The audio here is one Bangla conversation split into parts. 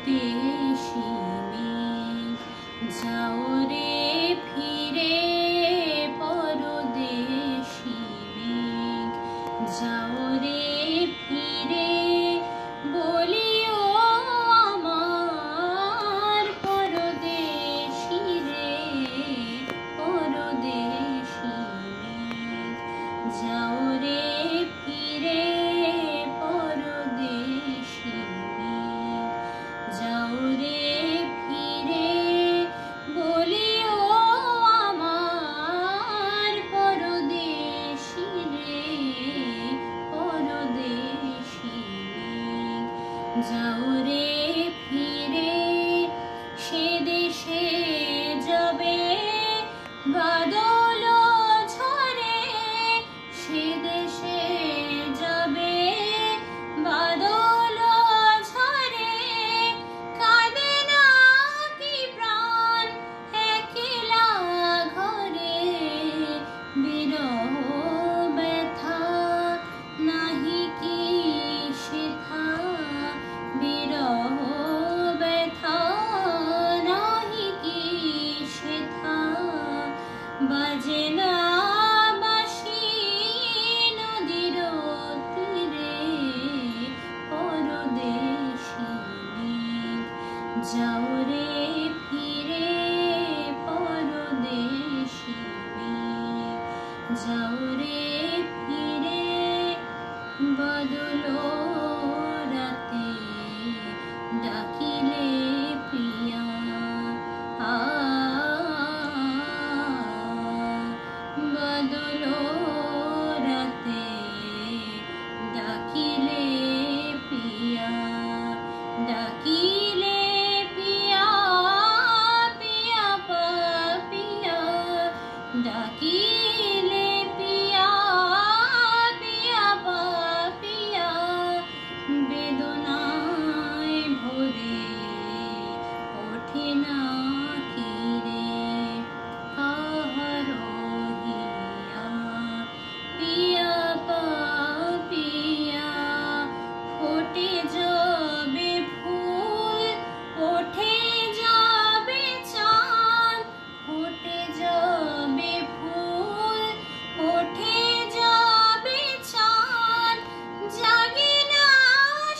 পরদেশী মেঘ যাও রে ফিরে, পরদেশী মেঘ যাও রে ফিরে, বলিও আমার পরদেশী রে, পরদেশী মেঘ যাও রে ফিরে, পরদেশী মেঘ যাও রে ফিরে, বলিও আমার পরদেশী রে, পরদেশী মেঘ যাও রে ফিরে, সে দেশে যাবে বাদল ঝরে, সে দেশে যাবে বাদল ঝরে, কাঁদে না কি প্রাণ একলা ঘরে, বিরহ ব্যথা নাহি কি সেথা, বিরহ ব্যথা নাহি কি সেথা, বাজে না বাঁশি নদীর তীরে, পরদেশী মেঘ যাও রে ফিরে, পরদেশী মেঘ যাও রে ফিরে, বাদল রাতে ডাকিলে প্রিয়া, বাদল রাতে ডাকিলে প্রিয়া, ডাকিলে পিয়া, পিয়া পাপিয়া, ডাকিলে পিয়া, পিয়া পাপিয়া, বেদনায় ভরে ওঠে না কি রে কাহার হিয়া, পিয়া পাপিয়া, ফোটে যাবে ফুল, ওঠে যাবে চাঁদ, ফোটে যাবে ফুল, ওঠে যাবে চাঁদ, জাগে না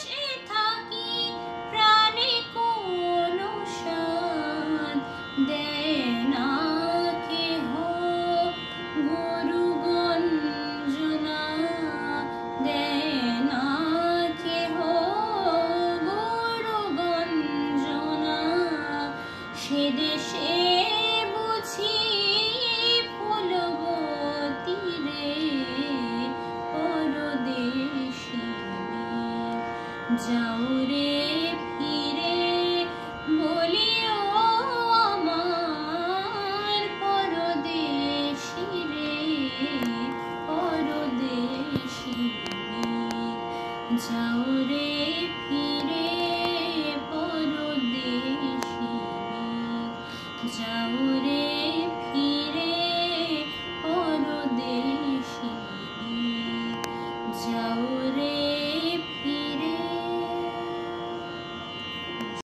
সে থাকি প্রাণে কোনো সাদ, দেয় না কেহ গুরু গঞ্জনা, দেয় না কেহ গুরু গঞ্জনা, সে দেশে বুঝি ফুলবতী রে, পরদেশী মেঘ যাও রে ফিরে, বলিও আমার পরদেশী রে, পরদেশী মেঘ যাও রে ফিরে, পরদেশী মেঘ যাও রে